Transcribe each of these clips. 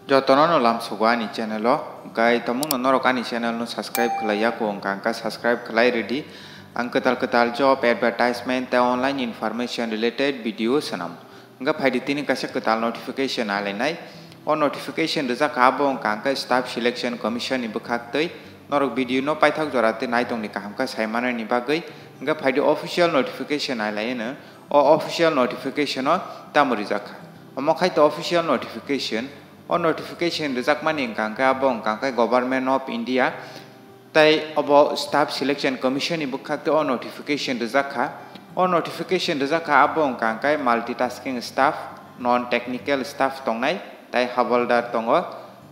Jotono no lam sugani channel lo gai tamung no norok ani channel no subscribe khlaiya ko angka subscribe khlai ready ang ketal job advertisement te online information related video sanam nga phaidi tini kasa ketal notification alenai o notification reja kabo angka staff selection commission ni bukhaktei norok video no paithak jorate naitong ni kahamka saimana ni bagai nga phaidi official notification alaina o official notification o tamuri jakha omokhai to official notification o notification rizak mani angka abong angka government of India tai abo staff selection commission ni bukhakte o notification rizakha o notification rizakha abong angka multitasking staff non technical staff tongnai tai hawaldar tongo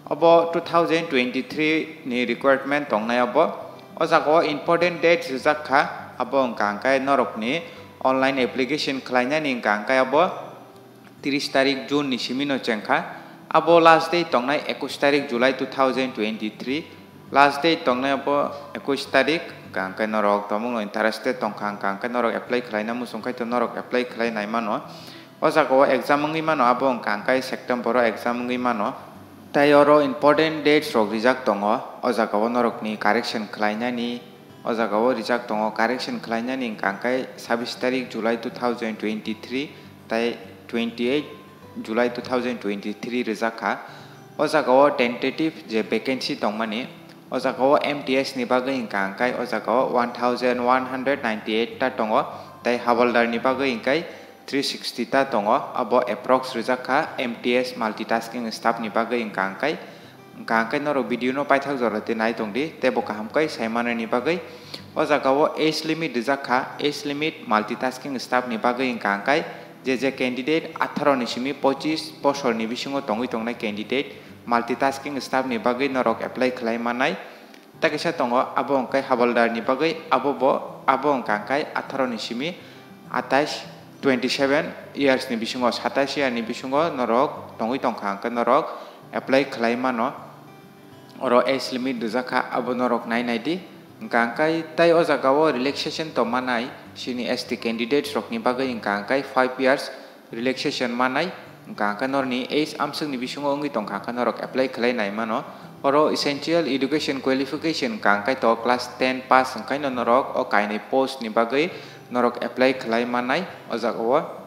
abo 2023 ni requirement tongnai abo o jago important dates rizakha abong angka norok ni online application khlaina ni angka abo 30 tarik June ni simino chengkha abo last day tongnai 21 tarik July 2023 last day tongnai abo 21 tarik kangkai norok tomung interested tongkang kangkai norok apply khlaina musungkai to norok apply khlainai mano o jago exam ngi mano abo kangkai September exam ngi mano tai oro important dates rok rijak tongo o jago norok ni correction khlaina ni o jago rijak tongo correction khlaina ni kangkai 26 tarik July 2023 tai 28 July 2023 rizakha o jagao tentative je vacancy tongmani o jagao MTS ni bagai ingkangkai o jagao 1198 ta tongo tai hawaldar ni bagai ingkai 360 ta tongo abo approx rizakha MTS multitasking staff ni bagai ingkangkai noro video no paithak jorate nai tongdi tebo kahamkai saimana ni bagai o jagao age limit rizakha age limit multitasking staff ni bagai ingkangkai je candidate 18 ni simi 25 bosor ni bisingo tongui tongnai candidate multitasking staff ni bagai norok apply khlai manai takisa tongo abo angkai hawaldar ni bagai abo angkai 18 ni simi 27 years ni bisingo 27 year ni bisingo norok tongui tongkha angka norok apply khlai mano oro age limit dujaka abo norok nai di angkai tai o jagao relaxation to manai sini ST candidates rok ni bagai angkai 5 years relaxation manai angka norni age amsung ni bisungo ngi tongkha norok apply khlai nai mano oro essential education qualification angkai to class 10 pass angkai norok o kainai post ni bagai norok apply khlai manai o jagao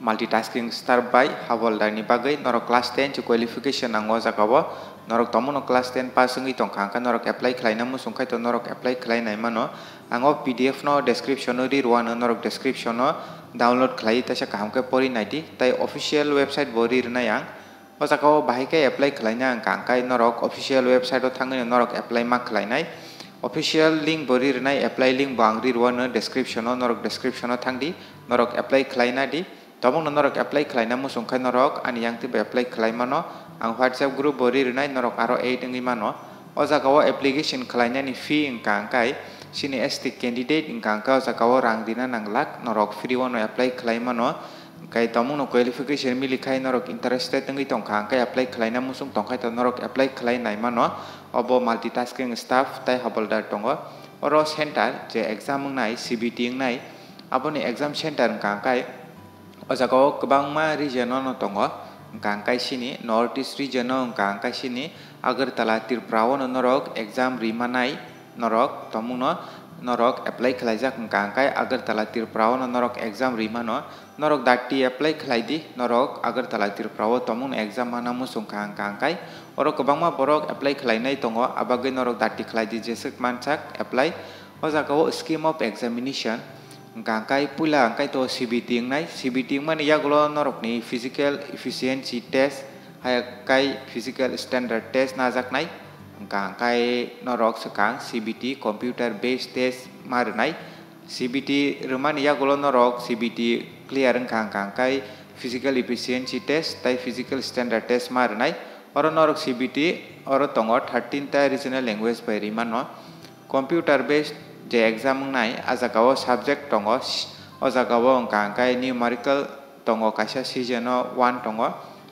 multitasking star by hawaldar ni bagai norok class 10 qualification ango jagao norok tomono class 10 pass ngi tongkha norok apply khlaina musungkai to norok apply khlai nai mano ango PDF no description no rirwan norok description no download khlai ta sa kahamkai pori naidi tai official website bori rnayang o jagao bahaikai apply khlaina angkai norok official website o thangni norok apply ma khlainai official link bori rnai apply link bangri rwan description no norok description no thangdi norok apply khlaina di tomong norok apply khlaina musungkai norok ani yang tiba apply khlai mano ang WhatsApp group bori rnai norok aro 8 ngi mano o jagao application khlaina ni fee angkai sini ST candidate ingkangka jagao rang dina nanglak norok free one apply khlai mano kai tomung no qualification mili khai norok interested ngi tongkha kai apply khlaina musung tongkai to norok apply khlai nai mano obo multitasking staff tai hawaldar tongo oro center je exam ngai CBT ngai aboni exam center ingkangkai o jagao kwbangma region no tongo ingkangkai sini north east region no ingkangkai sini Agartala Tripura no norok exam rimanai norok tomung no norok apply khlaijak ingkangkai Agartala Tripura no norok exam rimano norok dati apply khlaidi norok Agartala Tripura tomung exam mana musungkha ingkangkai oro kwbangma borok apply khlainai tongo abagai norok dati khlaidi jesek manchak apply o jagao scheme of examination ingkangkai pula angkai to CBT ngai CBT mani yagulo norok ni physical efficiency test hayakai physical standard test najaknai angkai norok sekang CBT computer based test marnai CBT rumani yagulo norok CBT clear angkai physical efficiency test tai physical standard test marnai oro norok CBT oro tongo 13 ta regional language by rimano computer based je exam nai ajagao subject tongo o jagao angkai numerical tongo kaisa season 1 tongo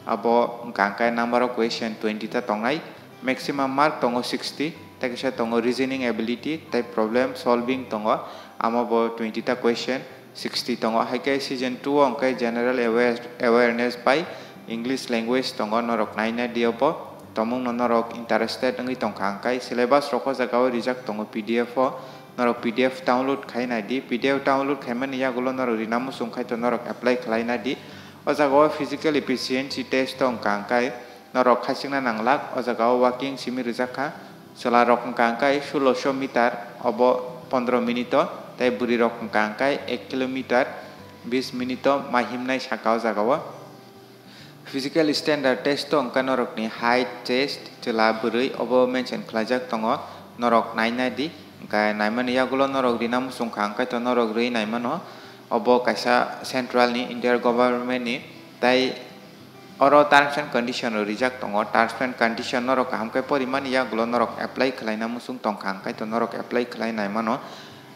abo angkai number of question 20 ta tongnai maximum mark tongo 60 takisa tongo reasoning ability tai problem solving tongo amabo 20 ta question 60 tongo haikai season 2 angkai general awareness by English language tongo norok naina diopo tomung no norok interested ngi tongkang kai syllabus roko jagao rijak tongo PDF o norok PDF download khaina di PDF download khaimani yagulo norok rinamu sungkhai to norok apply khlaina di o jagao physical efficiency test tongkang kai norok khasingna nanglak o jagao walking simi rijakha chela rok tongkang kai 1600 meter obo 15 minute tai buri rok tongkang kai 1 kilometer 20 minute mahimnai sakao jagao physical standard test tongka norok ni height chest chela buri obo mention khlajak tongo norok naina di kai naimani yagulo norok rinam sungkhang kai to norok rei naimano obo kaisa central ni India government ni tai oro terms and condition rijak tongo terms and condition norok kaham kai poriman yagulo norok apply khlaina musung tongkhang kai to norok apply khlai naimano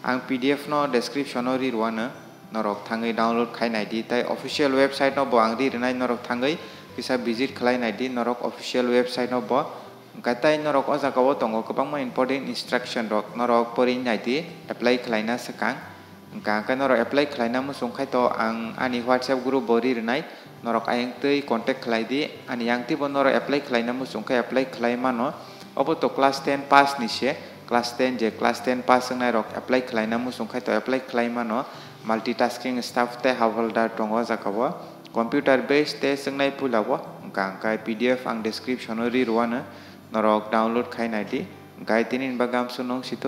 ang PDF no description no ri ruana norok thangai download khainai di tai official website no bo ang ri rinai norok thangai kisa visit khlainai di norok official website no bo gatai norok o jagao tongo kwbangma important instruction rok norok porinai di apply khlaina sakang ka norok apply khlaina musung khai to ang ani WhatsApp group bo ri rinai norok ayang tei contact khlai di ani yang ti bo norok apply khlaina musung khai apply khlai mano obo to class 10 pass ni se class 10 je class 10 pass ngai rok apply khlaina musung khai to apply khlai mano multitasking staff te hawaldar tongo jagao computer based te sengnai pulawo kai PDF ang description ri ruana norok download khainai di gai tinin bagam sunong sito